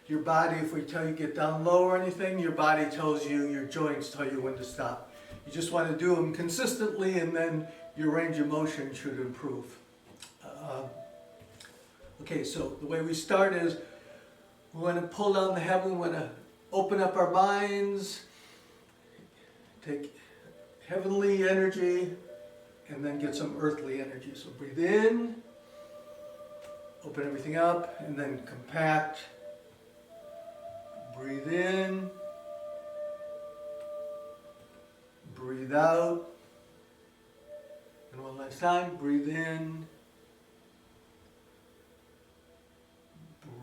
your body, if we tell you get down low or anything, your body tells you, your joints tell you when to stop. You just want to do them consistently, and then your range of motion should improve. Okay, so the way we start is we want to pull down the heaven, we want to open up our minds, take heavenly energy, and then get some earthly energy. So breathe in, open everything up, and then compact. Breathe in, breathe out, and one last time, breathe in,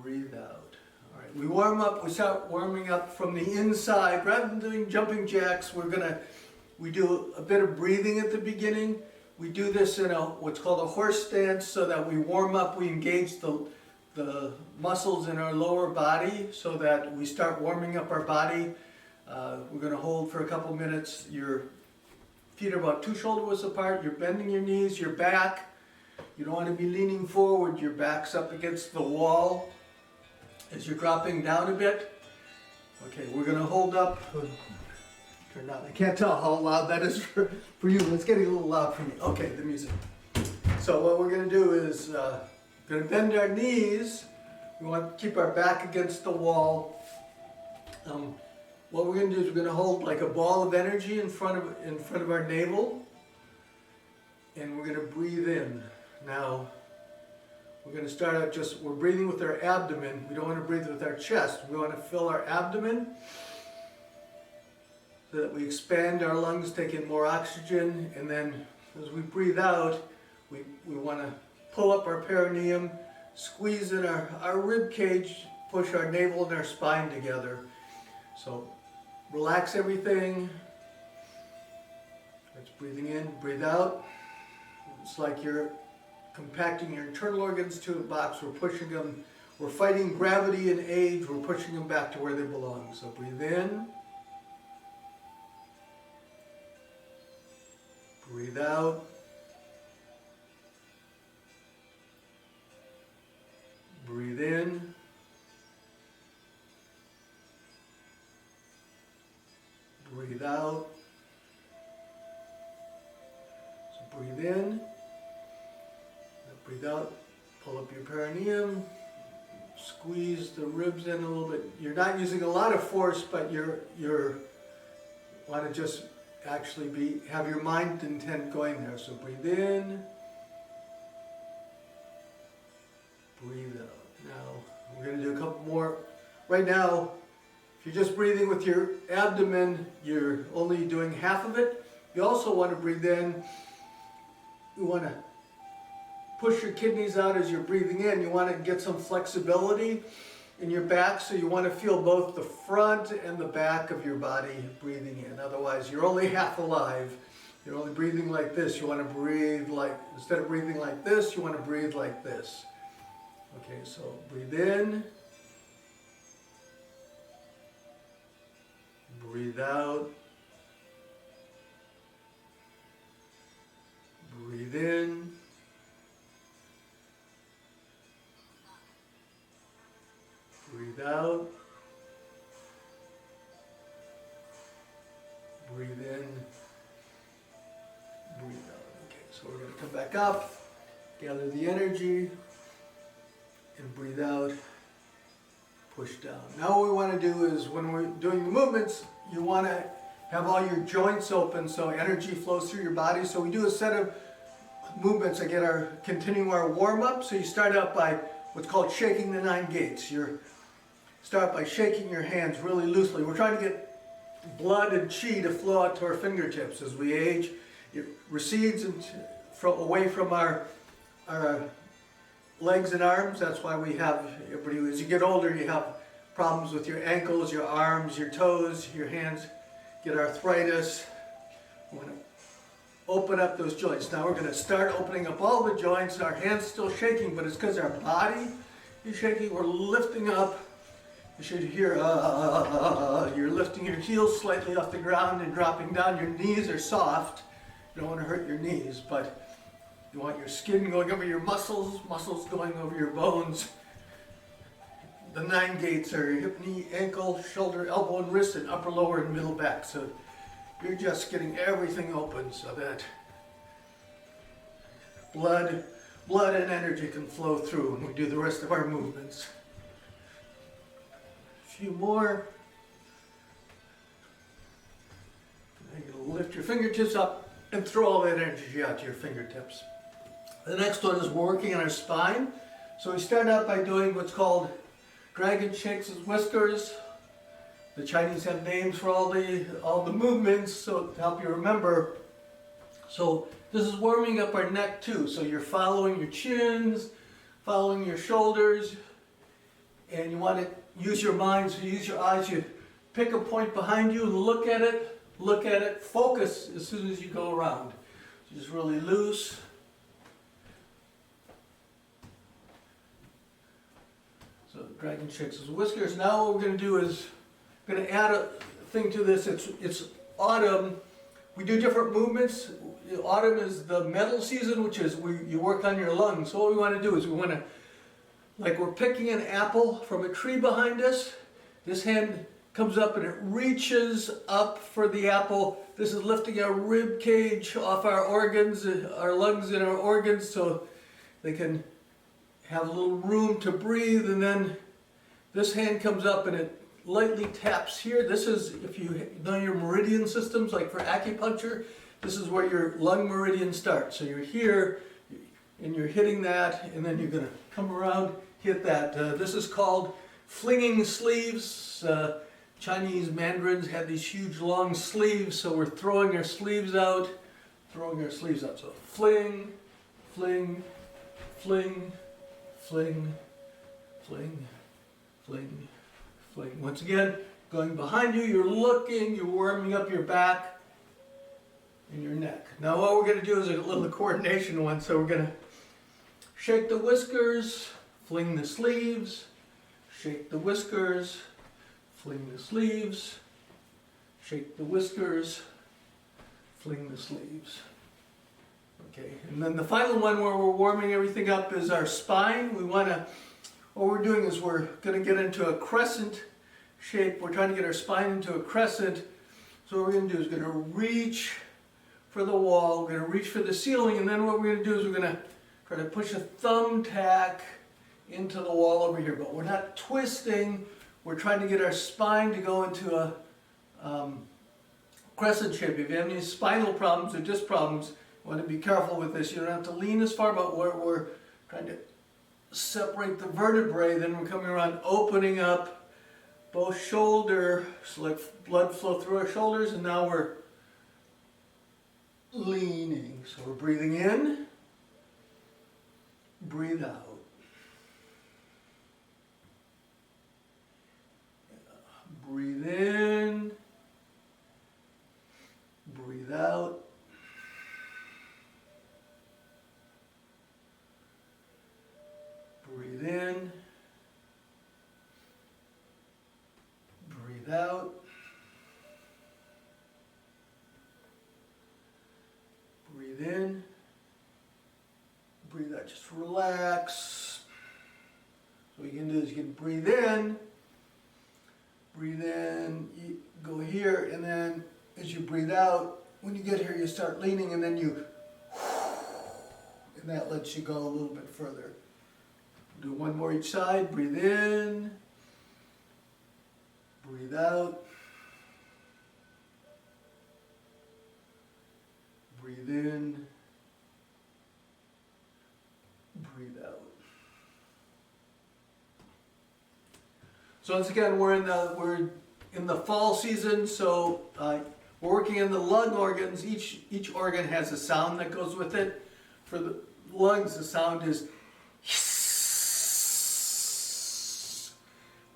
breathe out. All right, we warm up, we start warming up from the inside. Rather than doing jumping jacks, we do a bit of breathing at the beginning. We do this in what's called a horse stance so that we warm up, we engage the muscles in our lower body so that we start warming up our body. We're going to hold for a couple minutes. Your feet are about 2 shoulder widths apart. You're bending your knees, your back. You don't want to be leaning forward. Your back's up against the wall as you're dropping down a bit. Okay, we're going to hold up. Turn down. I can't tell how loud that is for you. It's getting a little loud for me. Okay, the music. So what we're going to do is we're going to bend our knees. We want to keep our back against the wall. What we're going to do is we're going to hold like a ball of energy in front of our navel, and we're going to breathe in. Now, we're going to start out we're breathing with our abdomen. We don't want to breathe with our chest. We want to fill our abdomen so that we expand our lungs, take in more oxygen, and then as we breathe out, we want to pull up our perineum, squeeze in our rib cage, push our navel and our spine together. So relax everything. That's breathing in, breathe out. It's like you're compacting your internal organs to a box. We're pushing them, we're fighting gravity and age, we're pushing them back to where they belong. So breathe in. Breathe out. Breathe in. Breathe out. So breathe in. Breathe out. Pull up your perineum. Squeeze the ribs in a little bit. You're not using a lot of force, but you're want to just actually have your mind intent going there. So breathe in. Breathe out. Now we're going to do a couple more. Right now, if you're just breathing with your abdomen, you're only doing half of it. You also want to breathe in. You want to push your kidneys out as you're breathing in. You want to get some flexibility in your back, so you want to feel both the front and the back of your body breathing in. Otherwise, you're only half alive. You're only breathing like this. You want to breathe like, instead of breathing like this, you want to breathe like this. Okay, so breathe in. Breathe out. Breathe in. Breathe out. Breathe in. Breathe out. Okay, so we're going to come back up, gather the energy, and breathe out. Push down. Now what we want to do is when we're doing the movements, you want to have all your joints open so energy flows through your body. So we do a set of movements that continue our warm-up. So you start out by what's called shaking the 9 gates. You start by shaking your hands really loosely. We're trying to get blood and chi to flow out to our fingertips. As we age, it recedes away from our legs and arms. That's why we have, as you get older, you have problems with your ankles, your arms, your toes, your hands, get arthritis. We want to open up those joints. Now we're going to start opening up all the joints. Our hands still shaking, but it's because our body is shaking. We're lifting up. You should hear, you're lifting your heels slightly off the ground and dropping down. Your knees are soft. You don't want to hurt your knees, but you want your skin going over your muscles going over your bones. the 9 gates are your hip, knee, ankle, shoulder, elbow, and wrist, and upper, lower, and middle back. So you're just getting everything open so that blood and energy can flow through when we do the rest of our movements. A few more. Now you'll lift your fingertips up and throw all that energy out to your fingertips. The next one is working on our spine. So we start out by doing what's called dragon shakes and whiskers. The Chinese have names for all the movements, so to help you remember. So this is warming up our neck too. So you're following your chins, following your shoulders, and you want to use your mind, so use your eyes. You pick a point behind you and look at it, focus as soon as you go around. So just really loose. So dragon shakes his whiskers. Now what we're going to do is we're going to add a thing to this. It's autumn. We do different movements. Autumn is the metal season, which is you work on your lungs. So what we want to do is we want to, like we're picking an apple from a tree behind us. This hand comes up and it reaches up for the apple. This is lifting our rib cage off our organs, our lungs and our organs, so they can have a little room to breathe. And then this hand comes up and it lightly taps here. This is, if you know your meridian systems, like for acupuncture, this is where your lung meridian starts. So you're here and you're hitting that, and then you're going to come around, hit that. This is called flinging sleeves. Chinese mandarins have these huge long sleeves, so we're throwing our sleeves out, So fling, fling, fling, fling, fling, fling, fling. Once again, going behind you, you're looking, you're warming up your back and your neck. Now what we're going to do is a little coordination one. So we're going to shake the whiskers, fling the sleeves, shake the whiskers, fling the sleeves, shake the whiskers, fling the sleeves. Okay, and then the final one where we're warming everything up is our spine. What we're doing is we're going to get into a crescent shape. We're trying to get our spine into a crescent. So what we're going to do is going to reach for the wall, we're going to reach for the ceiling, and then what we're going to do is we're going to try to push a thumbtack into the wall over here. But we're not twisting. We're trying to get our spine to go into a crescent shape. If you have any spinal problems or disc problems, you want to be careful with this. You don't have to lean as far, but we're trying to separate the vertebrae. Then we're coming around, opening up both shoulder, so let blood flow through our shoulders, and now we're leaning. So we're breathing in, breathe out. Breathe in, breathe out. Breathe in, breathe out. Breathe in, breathe out. Just relax. So what you can do is you can breathe in, you go here, and then as you breathe out, when you get here, you start leaning, and then and that lets you go a little bit further. Do one more each side. Breathe in, breathe out. Breathe in, breathe out. So once again, we're in the fall season. So we're working in the lung organs. Each organ has a sound that goes with it. For the lungs, the sound is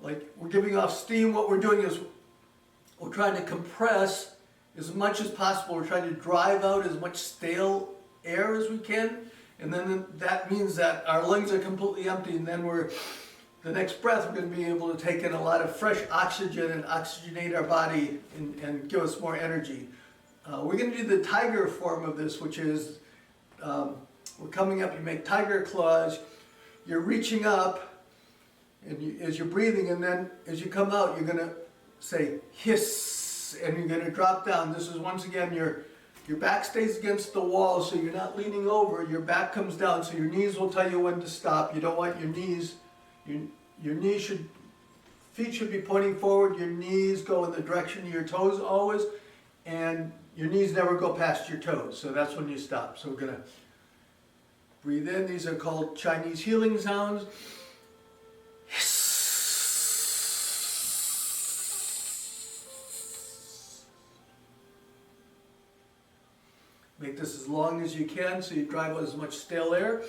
like we're giving off steam. What we're doing is we're trying to compress as much as possible. We're trying to drive out as much stale air as we can, and then that means that our lungs are completely empty, and then the next breath we're going to be able to take in a lot of fresh oxygen and oxygenate our body and give us more energy. We're going to do the tiger form of this, which is we're coming up, you make tiger claws, you're reaching up, And as you're breathing, and then as you come out, you're going to say hiss, and you're going to drop down. This is once again your back stays against the wall, so you're not leaning over. Your back comes down, so your knees will tell you when to stop. You don't want your knees, your knees should, feet should be pointing forward. Your knees go in the direction of your toes always, and your knees never go past your toes. So that's when you stop. So we're going to breathe in. These are called Chinese healing sounds. Make this as long as you can so you drive out as much stale air.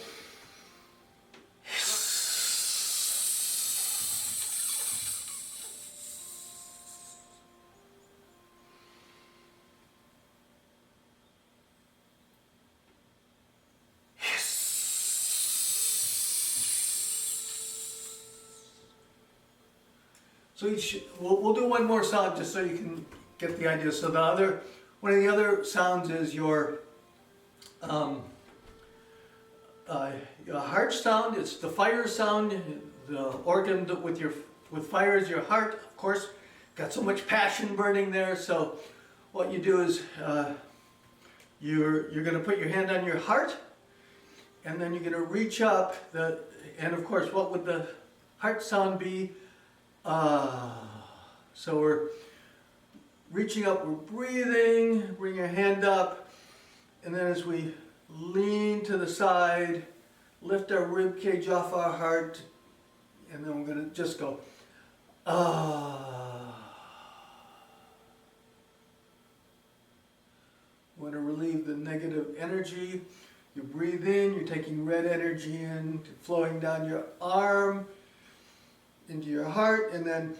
So we'll do one more sound just so you can get the idea. So one of the other sounds is your heart sound. It's the fire sound. The organ with fire is your heart, of course. Got so much passion burning there. So what you do is you're going to put your hand on your heart, and then you're going to reach up. And of course, what would the heart sound be? So we're reaching up, we're breathing, bring your hand up, and then as we lean to the side, lift our rib cage off our heart, and then we're going to just go, We want to relieve the negative energy. You breathe in, you're taking red energy in, flowing down your arm, into your heart, and then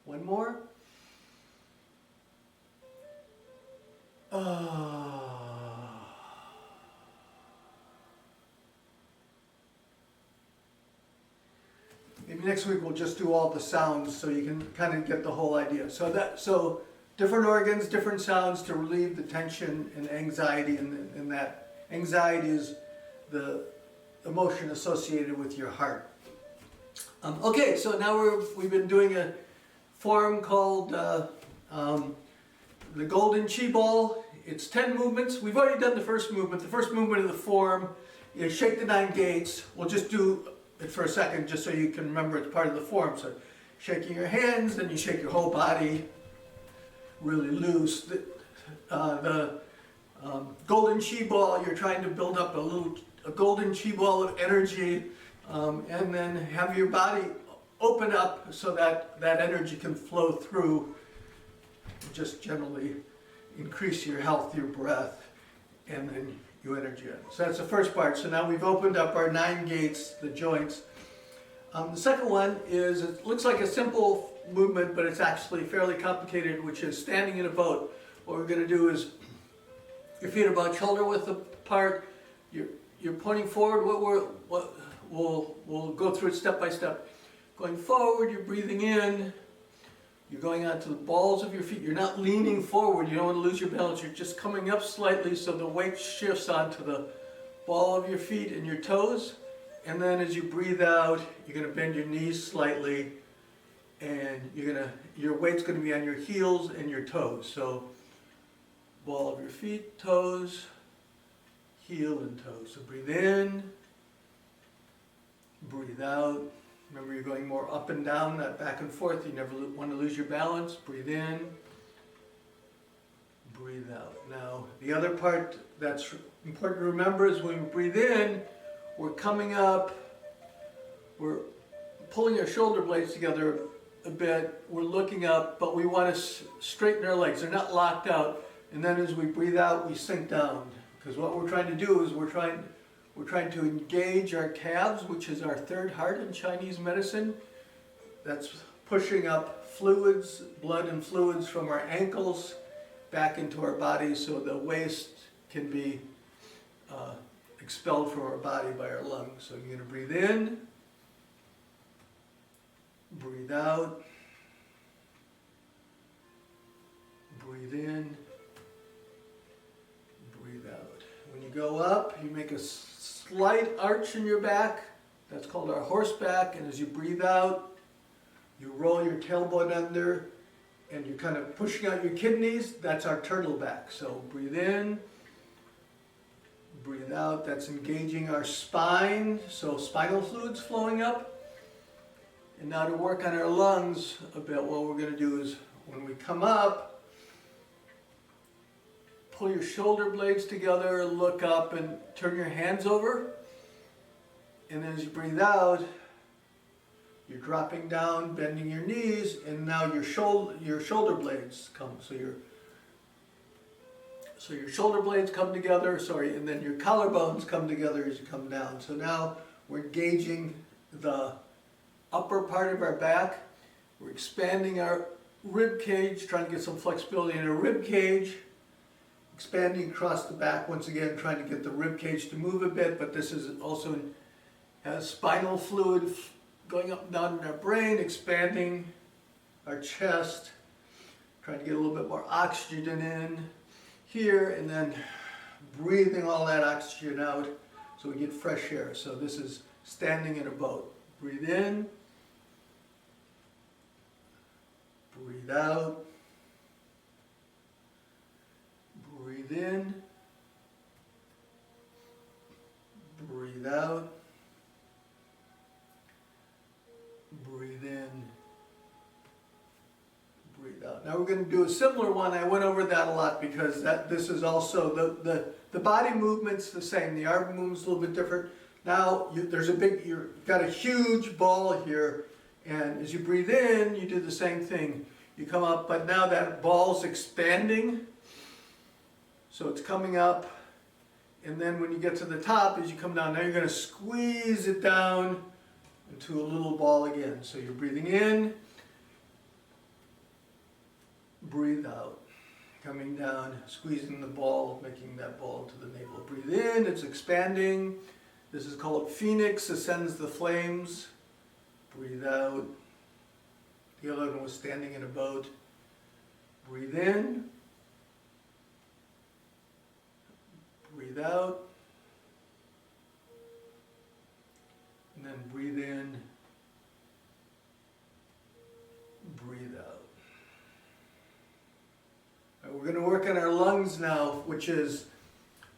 one more. Maybe next week we'll just do all the sounds so you can kind of get the whole idea. So different organs, different sounds to relieve the tension and anxiety, and that anxiety is the emotion associated with your heart. Okay, so now we've been doing a form called the Golden Chi Ball. It's 10 movements. We've already done the first movement. The first movement of the form is shake the 9 gates. We'll just do it for a second just so you can remember it's part of the form. So shaking your hands, then you shake your whole body really loose. The Golden Chi Ball, you're trying to build up a golden Chi Ball of energy, and then have your body open up so that that energy can flow through. Just generally increase your health, your breath, and then your energy. So that's the first part. So now we've opened up our 9 gates, the joints. The second one is, it looks like a simple movement, but it's actually fairly complicated, which is standing in a boat. What we're going to do is your feet are about shoulder width apart. You're pointing forward. We'll go through it step by step. Going forward, you're breathing in. You're going onto the balls of your feet. You're not leaning forward. You don't want to lose your balance. You're just coming up slightly so the weight shifts onto the ball of your feet and your toes. And then as you breathe out, you're going to bend your knees slightly, and your weight's going to be on your heels and your toes. So ball of your feet, toes, heel and toes. So breathe in, breathe out. Remember, you're going more up and down, not back and forth. You never want to lose your balance. Breathe in, breathe out. Now, the other part that's important to remember is when we breathe in, we're coming up, we're pulling our shoulder blades together a bit, we're looking up, but we want to straighten our legs. They're not locked out. And then as we breathe out, we sink down. Because what we're trying to do is we're trying to engage our calves, which is our third heart in Chinese medicine. That's pushing up fluids, blood and fluids from our ankles back into our bodies so the waste can be expelled from our body by our lungs. So you're going to breathe in, breathe out, breathe in, breathe out. go up, you make a slight arch in your back. That's called our horse back. And as you breathe out, you roll your tailbone under and you're kind of pushing out your kidneys. That's our turtle back. So breathe in, breathe out. That's engaging our spine. So spinal fluid's flowing up. And now to work on our lungs a bit, what we're going to do is when we come up, pull your shoulder blades together, look up and turn your hands over. And then as you breathe out, you're dropping down, bending your knees, and now your shoulder blades come. So your shoulder blades come together, and then your collarbones come together as you come down. So now we're engaging the upper part of our back. We're expanding our rib cage, trying to get some flexibility in our rib cage. Expanding across the back, once again, trying to get the rib cage to move a bit, but this is also has spinal fluid going up and down in our brain, expanding our chest, trying to get a little bit more oxygen in here, and then breathing all that oxygen out so we get fresh air. So this is standing in a boat. Breathe in, breathe out, breathe in, breathe out, breathe in, breathe out. Now we're going to do a similar one. I went over that a lot because this is also, the body movement's the same. The arm movement's a little bit different. Now you've got a huge ball here, and as you breathe in, you do the same thing. You come up, but now that ball's expanding. So it's coming up, and then when you get to the top, as you come down, now you're going to squeeze it down into a little ball again. So you're breathing in, breathe out, coming down, squeezing the ball, making that ball into the navel. Breathe in, it's expanding. This is called Phoenix, ascends the flames. Breathe out. The other one was standing in a boat. Breathe in. Breathe out. And then breathe in. Breathe out. All right, we're going to work on our lungs now, this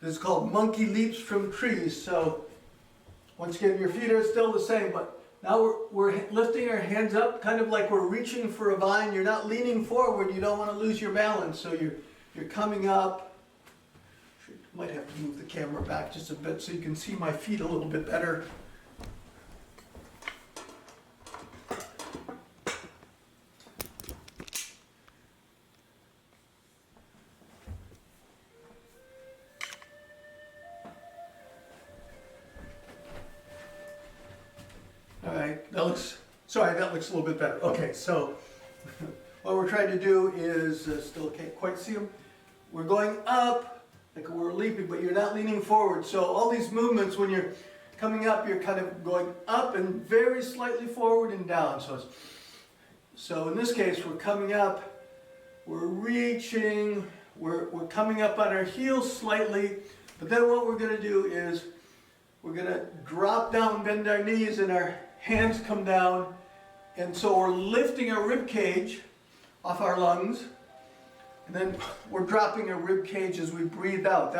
is called monkey leaps from trees. So once again, your feet are still the same, but now we're lifting our hands up, kind of like we're reaching for a vine. You're not leaning forward. You don't want to lose your balance. So you're coming up. Might have to move the camera back just a bit so you can see my feet a little bit better. All right, that looks a little bit better. Okay, so what we're trying to do is, still can't quite see them. We're going up, like we're leaping, but you're not leaning forward. So all these movements, when you're coming up, you're kind of going up and very slightly forward and down. So in this case, we're coming up, we're reaching, we're coming up on our heels slightly, but then what we're going to do is we're going to drop down, bend our knees, and our hands come down, and so we're lifting our rib cage off our lungs, and then we're dropping our rib cage as we breathe out.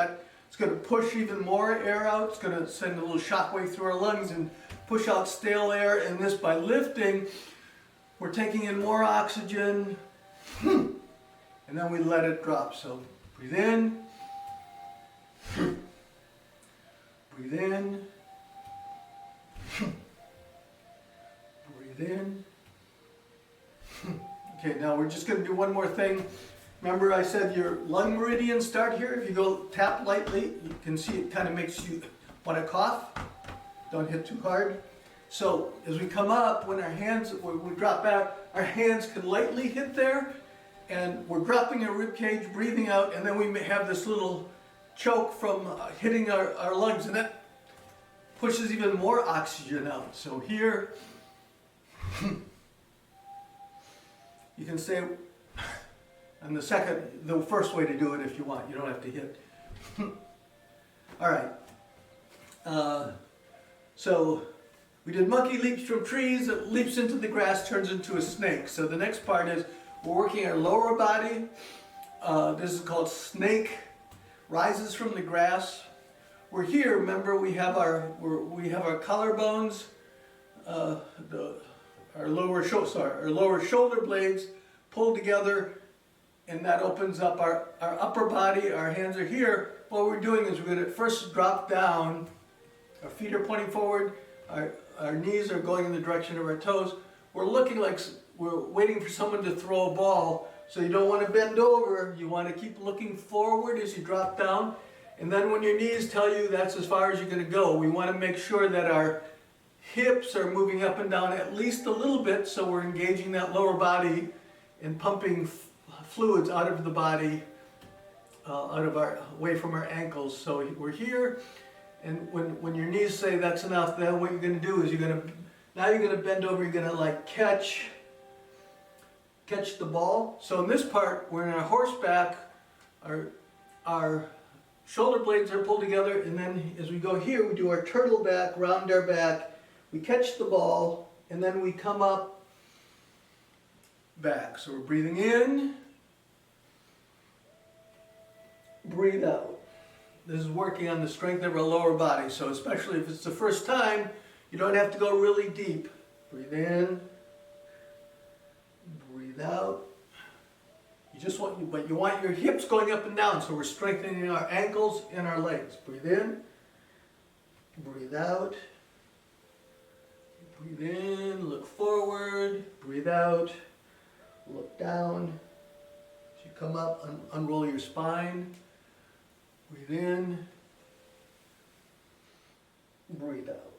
It's going to push even more air out. It's going to send a little shock wave through our lungs and push out stale air, and this, by lifting, we're taking in more oxygen, and then we let it drop. So breathe in, breathe in, breathe in. Okay, now we're just going to do one more thing. Remember I said your lung meridians start here. If you go tap lightly, you can see it kind of makes you want to cough. Don't hit too hard. So as we come up, when we drop out, our hands can lightly hit there, and we're dropping our rib cage, breathing out, and then we may have this little choke from hitting our lungs, and that pushes even more oxygen out. So here, you can say, and the first way to do it if you want, you don't have to hit. All right. So we did monkey leaps from trees, it leaps into the grass, turns into a snake. So the next part is we're working our lower body. This is called snake, rises from the grass. We're here, remember we have our collarbones, our lower shoulder blades pulled together, and that opens up our upper body. Our hands are here. What we're doing is we're going to first drop down. Our feet are pointing forward. Our knees are going in the direction of our toes. We're looking like we're waiting for someone to throw a ball. So you don't want to bend over. You want to keep looking forward as you drop down. And then when your knees tell you that's as far as you're going to go, we want to make sure that our hips are moving up and down at least a little bit, so we're engaging that lower body and pumping fluids out of the body, away from our ankles. So we're here, and when your knees say that's enough, then what you're going to do is you're going to bend over. You're going to like catch the ball. So in this part, we're in our horseback. Our shoulder blades are pulled together, and then as we go here, we do our turtle back, round our back. We catch the ball, and then we come up back. So we're breathing in, breathe out. This is working on the strength of our lower body. So especially if it's the first time, you don't have to go really deep. Breathe in, breathe out. But you want your hips going up and down, so we're strengthening our ankles and our legs. Breathe in, breathe out. Breathe in, look forward, breathe out, look down. As you come up, unroll your spine. Breathe in, breathe out.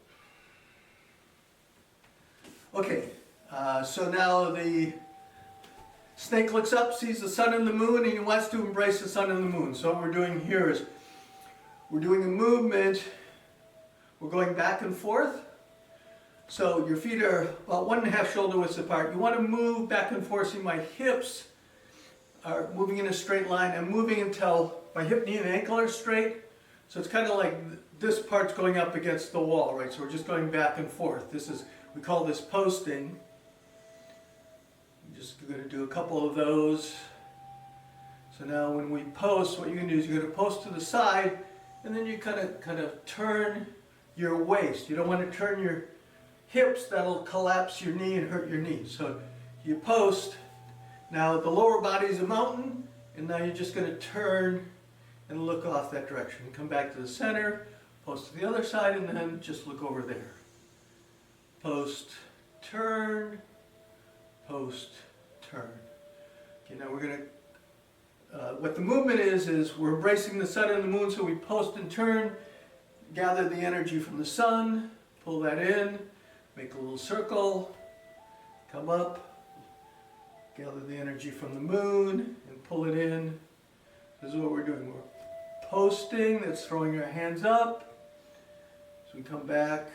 Okay, so now the snake looks up, sees the sun and the moon, and he wants to embrace the sun and the moon. So what we're doing here is we're doing a movement. We're going back and forth. So your feet are about 1.5 shoulder widths apart. You want to move back and forth. See, my hips are moving in a straight line. I'm moving until my hip, knee, and ankle are straight. So it's kind of like this part's going up against the wall, right? So we're just going back and forth. We call this posting. I'm just going to do a couple of those. So now when we post, what you're going to do is you're going to post to the side, and then you kind of turn your waist. You don't want to turn your hips, that'll collapse your knee and hurt your knee. So you post. Now the lower body is a mountain, and now you're just going to turn and look off that direction. Come back to the center, post to the other side, and then just look over there. Post, turn, post, turn. Okay, now we're going to, what the movement is we're embracing the sun and the moon, so we post and turn, gather the energy from the sun, pull that in, make a little circle, come up, gather the energy from the moon, and pull it in. This is what we're doing. We're posting, that's throwing our hands up. So we come back,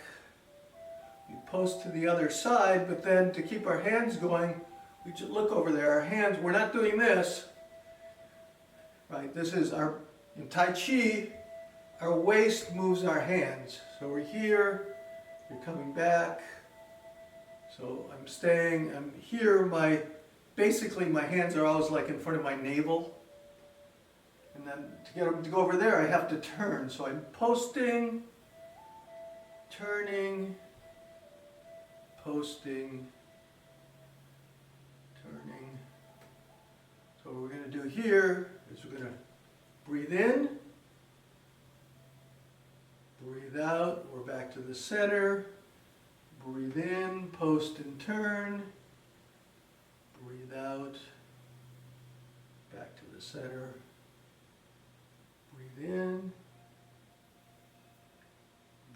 we post to the other side, but then to keep our hands going, we just look over there. Our hands, we're not doing this, right? This is in Tai Chi, our waist moves our hands. So we're here, you're coming back. So I'm here, basically my hands are always like in front of my navel. And then to get them to go over there, I have to turn. So I'm posting, turning, posting, turning. So what we're going to do here is we're going to breathe in, breathe out, we're back to the center, breathe in, post and turn, breathe out, back to the center, breathe in,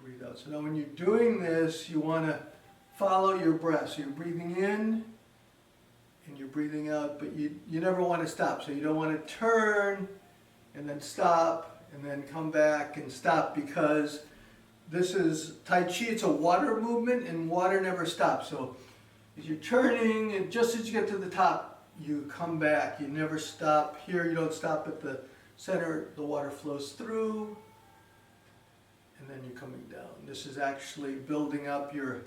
breathe out. So now when you're doing this, you want to follow your breath. So you're breathing in and you're breathing out, but you never want to stop. So you don't want to turn and then stop and then come back and stop, because this is Tai Chi, it's a water movement, and water never stops. So as you're turning, and just as you get to the top, you come back. You never stop. Here you don't stop at the center, the water flows through, and then you're coming down. This is actually building up your,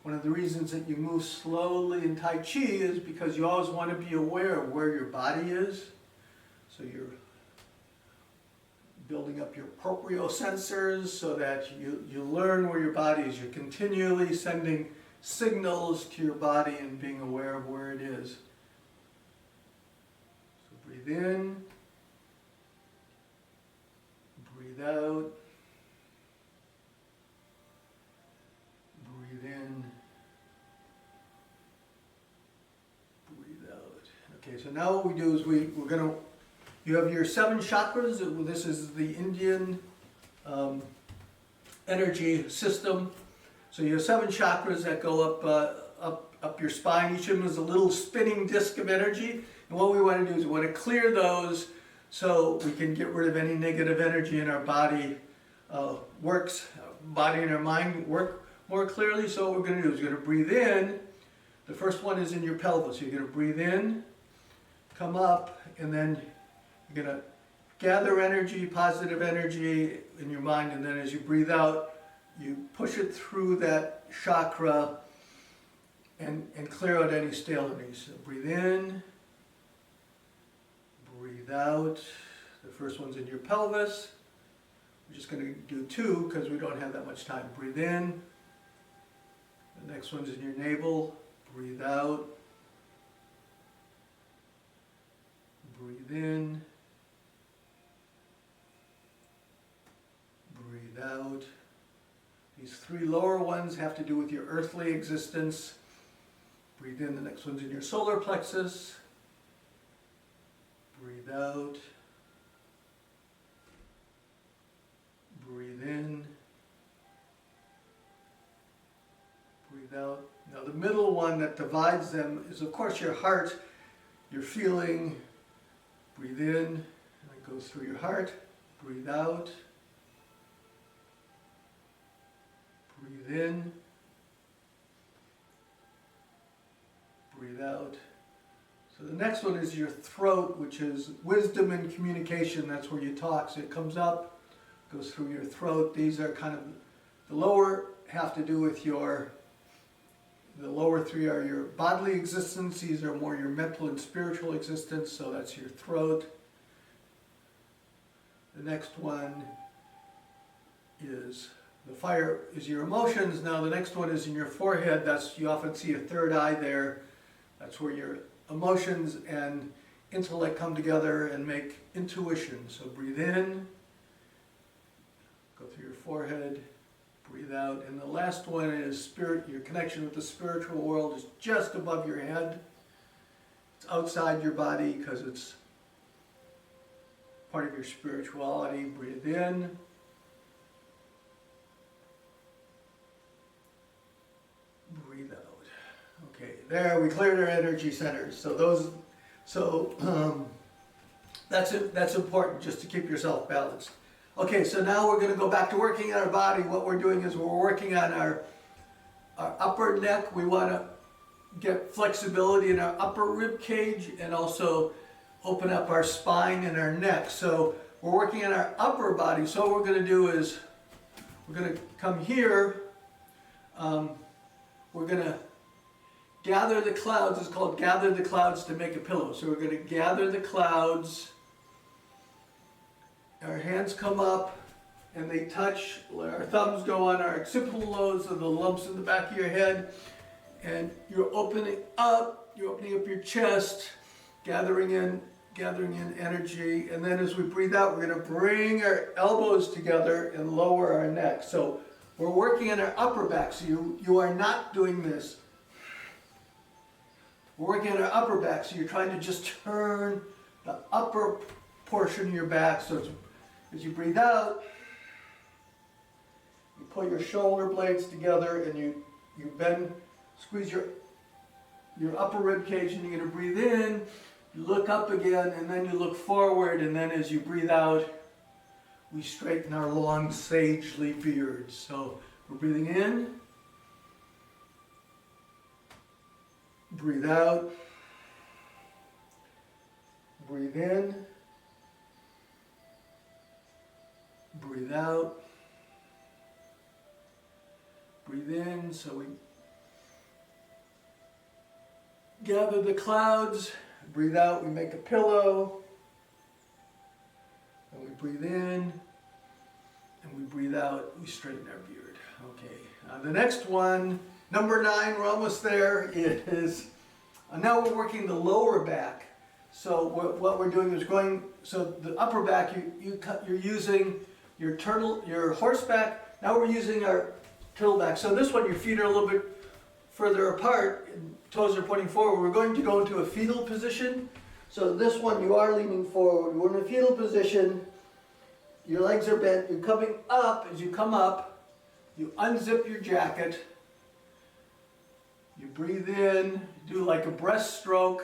one of the reasons that you move slowly in Tai Chi is because you always want to be aware of where your body is. So you're building up your propriosensors so that you learn where your body is. You're continually sending signals to your body and being aware of where it is. So breathe in, breathe out, breathe in, breathe out. Okay, so now what we do is we're going to, you have your 7 chakras. This is the Indian energy system. So you have 7 chakras that go up your spine. Each of them is a little spinning disc of energy. And what we want to do is we want to clear those so we can get rid of any negative energy in our body. Body and our mind work more clearly. So what we're going to do is we're going to breathe in. The first one is in your pelvis. So you're going to breathe in, come up, and then you're going to gather energy, positive energy in your mind, and then as you breathe out, you push it through that chakra and clear out any stale energy. So breathe in, breathe out. The first one's in your pelvis. We're just going to do 2 because we don't have that much time. Breathe in. The next one's in your navel. Breathe out. Breathe in. Breathe out. These 3 lower ones have to do with your earthly existence. Breathe in, the next one's in your solar plexus. Breathe out. Breathe in. Breathe out. Now the middle one that divides them is of course your heart. You're feeling. Breathe in, and it goes through your heart. Breathe out. Breathe in, breathe out. So the next one is your throat, which is wisdom and communication. That's where you talk. So it comes up, goes through your throat. These are kind of, the lower have to do with the lower 3 are your bodily existence. These are more your mental and spiritual existence. So that's your throat. The next one is the fire is your emotions. Now the next one is in your forehead. That's, you often see a third eye there. That's where your emotions and intellect come together and make intuition. So breathe in, go through your forehead, breathe out. And the last one is spirit. Your connection with the spiritual world is just above your head. It's outside your body because it's part of your spirituality. Breathe in. Breathe out. Okay, there we cleared our energy centers. That's important just to keep yourself balanced. Okay, so now we're going to go back to working on our body. What we're doing is we're working on our upper neck. We want to get flexibility in our upper rib cage and also open up our spine and our neck. So we're working on our upper body. So what we're going to do is we're going to come here. We're going to gather the clouds. It's called gather the clouds to make a pillow. So we're going to gather the clouds. Our hands come up and they touch. Our thumbs go on our occipital lobes or the lumps in the back of your head. And you're opening up your chest, gathering in energy. And then as we breathe out, we're going to bring our elbows together and lower our neck. So we're working on our upper back, so you are not doing this. We're working on our upper back, so you're trying to just turn the upper portion of your back. So as you breathe out, you pull your shoulder blades together and you bend, squeeze your upper rib cage, and you're going to breathe in, you look up again, and then you look forward, and then as you breathe out, we straighten our long, sagely beards. So we're breathing in, breathe out, breathe in, breathe out, breathe in, so we gather the clouds. Breathe out, we make a pillow. And we breathe in, and we breathe out, we straighten our beard. Okay, the next one, number 9, we're almost there, is, now we're working the lower back. So what we're doing is so the upper back, you're using your horseback. Now we're using our turtle back. So this one, your feet are a little bit further apart, and toes are pointing forward. We're going to go into a fetal position. So this one, you are leaning forward. We're in a fetal position. Your legs are bent. You're coming up. As you come up, you unzip your jacket. You breathe in, do like a breaststroke.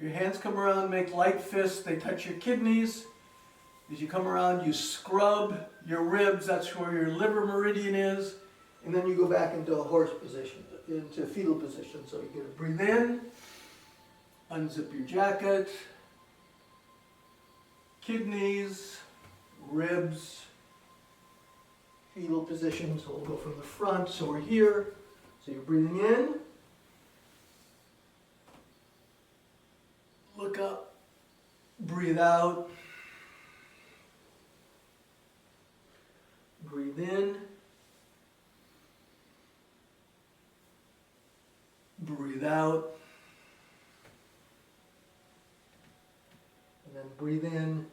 Your hands come around, make light fists. They touch your kidneys. As you come around, you scrub your ribs. That's where your liver meridian is. And then you go back into a horse position, into fetal position. So you're going to breathe in, unzip your jacket, kidneys, ribs, fetal position. So we'll go from the front. So we're here. So you're breathing in. Look up, breathe out, breathe in, breathe out, and then breathe in,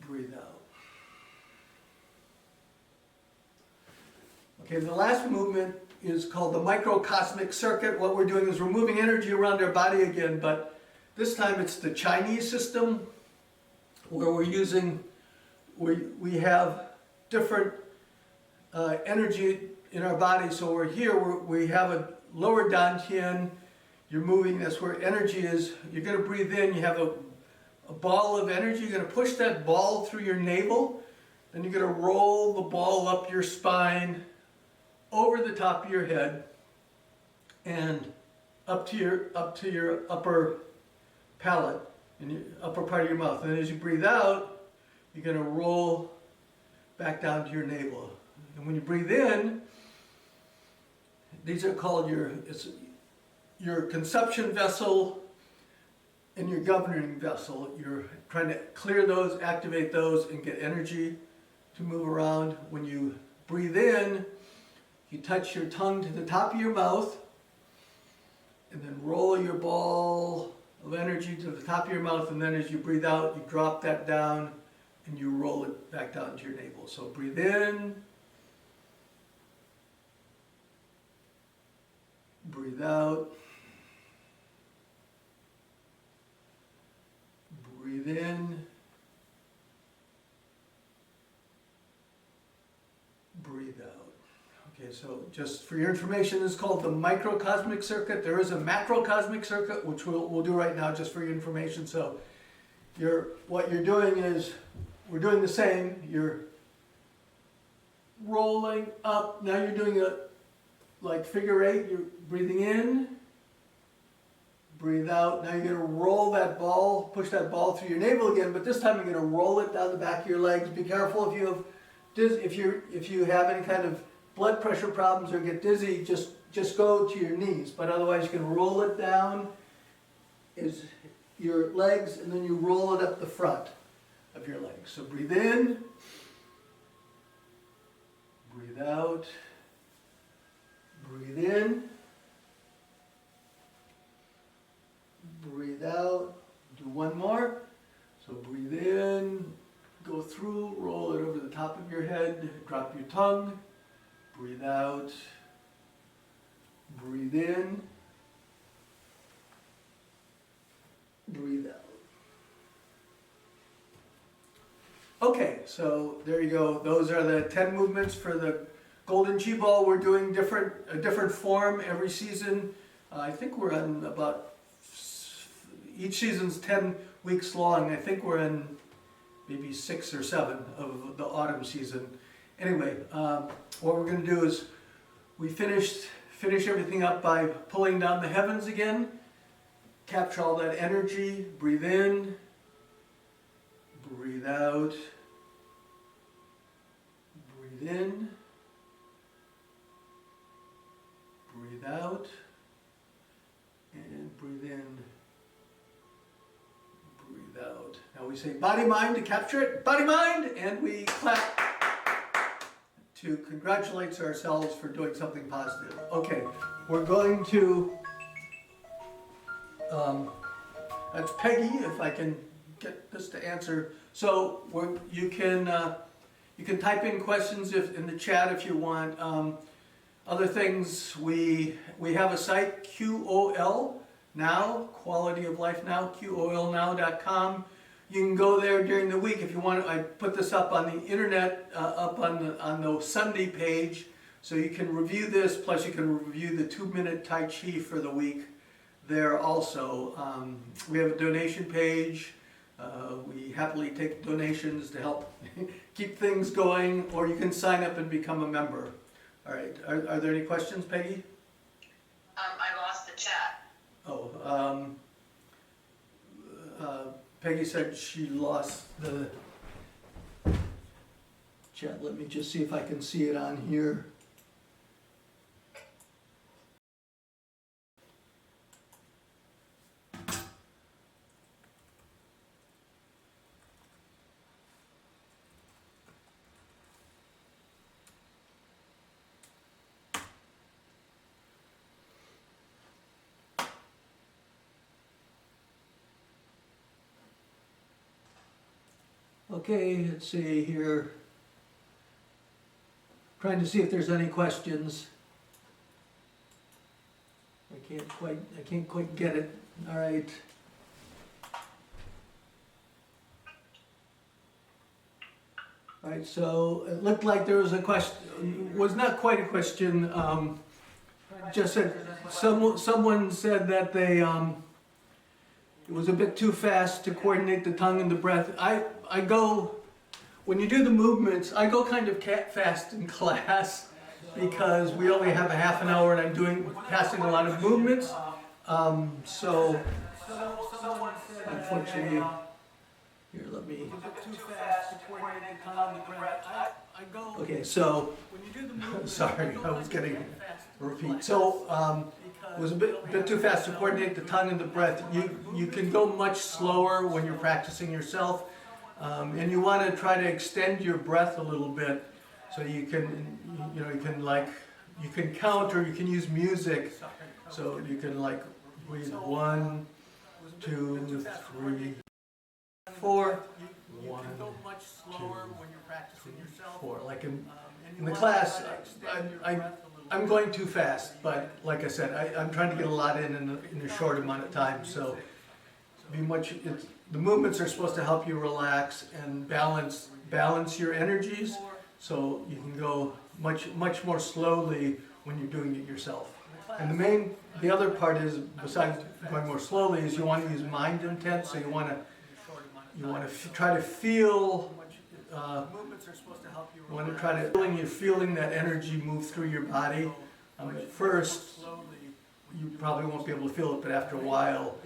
breathe out. Okay, the last movement is called the microcosmic circuit. What we're doing is we're moving energy around our body again, but this time it's the Chinese system, where we have different energy in our body. So we're here, we have a lower dantian, you're moving, that's where energy is. You're going to breathe in, you have a ball of energy, you're going to push that ball through your navel, then you're going to roll the ball up your spine, over the top of your head, and up to your upper palate, in your upper part of your mouth. And as you breathe out, you're going to roll back down to your navel. And when you breathe in, these are called your consumption vessel and your governing vessel. You're trying to clear those, activate those, and get energy to move around. When you breathe in, you touch your tongue to the top of your mouth, and then roll your ball of energy to the top of your mouth, and then as you breathe out, you drop that down, and you roll it back down to your navel. So breathe in, breathe out, breathe in, breathe out. Okay, so just for your information, this is called the microcosmic circuit. There is a macrocosmic circuit, which we'll do right now just for your information. So what you're doing is, we're doing the same. You're rolling up. Now you're doing a like figure 8. You're breathing in, breathe out. Now you're going to roll that ball, push that ball through your navel again, but this time you're going to roll it down the back of your legs. Be careful if you have any kind of blood pressure problems or get dizzy, just go to your knees. But otherwise you can roll it down is your legs, and then you roll it up the front of your legs. So breathe in, breathe out, breathe in, breathe out. Do one more. So breathe in, go through, roll it over the top of your head, drop your tongue. Breathe out, breathe in, breathe out. Okay, so there you go. Those are the 10 movements for the Golden Chi Ball. We're doing a different form every season. I think we're on about, each season's 10 weeks long. I think we're in maybe 6 or 7 of the autumn season. Anyway, what we're going to do is we finish everything up by pulling down the heavens again, capture all that energy, breathe in, breathe out, Breathe in. Breathe out. And breathe in. Breathe out. Now we say body mind to capture it. Body mind! And we clap to congratulate ourselves for doing something positive. Okay, we're going to, that's Peggy, if I can get this to answer. So you can type in questions in the chat if you want. Other things, we have a site, QOL Now, Quality of Life Now, QOLnow.com. You can go there during the week if you want. I put this up on the internet, up on the Sunday page, so you can review this. Plus, you can review the 2-minute Tai Chi for the week there also. We have a donation page. We happily take donations to help keep things going, or you can sign up and become a member. All right. Are there any questions, Peggy? I lost the chat. Oh. Peggy said she lost the chat. Let me just see if I can see it on here. Okay, let's see here. Trying to see if there's any questions. I can't quite get it. All right. All right, so it looked like there was a question, was not quite a question. Just said, someone said that they, it was a bit too fast to coordinate the tongue and the breath. I go, when you do the movements, I go kind of fast in class because we only have a half an hour and I'm passing a lot of movements. So, unfortunately, here, let me. Okay, so, sorry, I was getting a repeat. So, it was a bit too fast to coordinate the tongue and the breath. You can go much slower when you're practicing yourself. And you want to try to extend your breath a little bit, so you can, you can count, or you can use music, so you can breathe 1, 2, 3, 4. 1, 2, 3, 4. Like in the class, I'm going too fast, but like I said, I'm trying to get a lot in a short amount of time, so the movements are supposed to help you relax and balance your energies, so you can go much more slowly when you're doing it yourself. And the other part is, besides going more slowly, is you want to use mind intent. So you want to try to feel. You want to try to feeling that energy move through your body. At first, you probably won't be able to feel it, but after a while,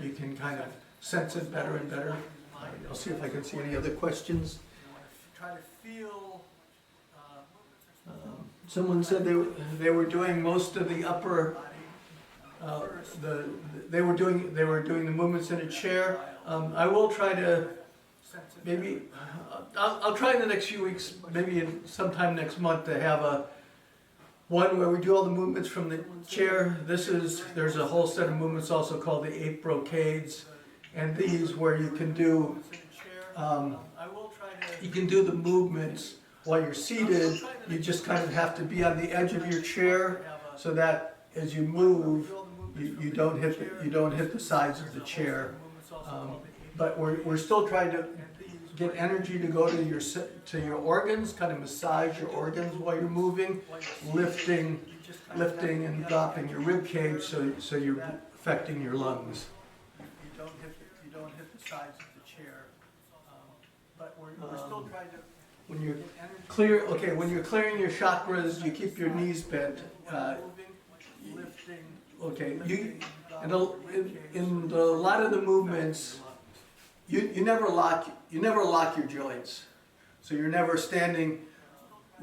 you can kind of sense it better and better. I'll see if I can see any other questions. Try to feel. Someone said they were doing most of the upper. They were doing the movements in a chair. I will try to maybe. I'll try in the next few weeks, maybe sometime next month, to have one where we do all the movements from the chair. There's a whole set of movements also called the 8 brocades. And these where you can do the movements while you're seated. You just kind of have to be on the edge of your chair, so that as you move, you don't hit the sides of the chair. But we're still trying to get energy to go to your organs, kind of massage your organs while you're moving, lifting and dropping your rib cage, so you're affecting your lungs. You don't hit the sides of the chair, but we're still trying to. When you're when you're clearing your chakras, you keep your knees bent. Okay, in a lot of the movements, you never lock your joints, so you're never standing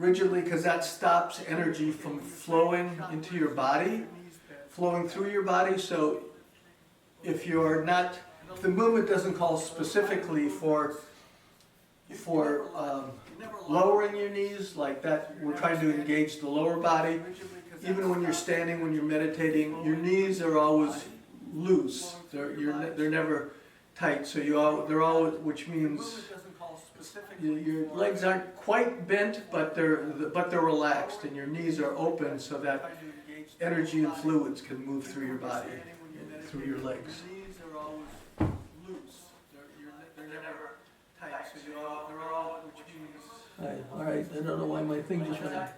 rigidly because that stops energy from flowing into your body, flowing through your body. So if you're not, if the movement doesn't call specifically for lowering your knees like that, we're trying to engage the lower body. Even when you're standing, when you're meditating, your knees are always loose. They're never tight. So they're always, which means your legs aren't quite bent, but they're relaxed, and your knees are open so that energy and fluids can move through your body, through your legs. All right, I don't know why my thing just went.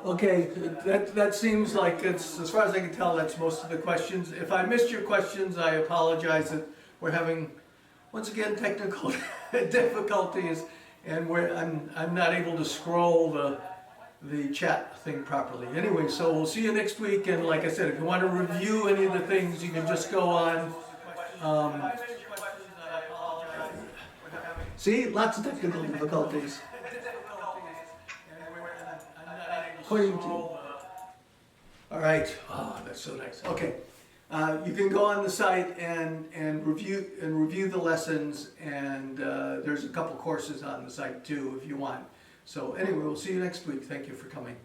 Okay, that seems like it's, as far as I can tell, that's most of the questions. If I missed your questions, I apologize. That we're having, once again, technical difficulties, and I'm not able to scroll the chat thing properly. Anyway, so we'll see you next week. And like I said, if you want to review any of the things, you can just go on. See, lots of technical difficulties. According to. All right. Oh, that's so nice. Okay. You can go on the site and review the lessons, and there's a couple courses on the site too if you want. So anyway, we'll see you next week. Thank you for coming.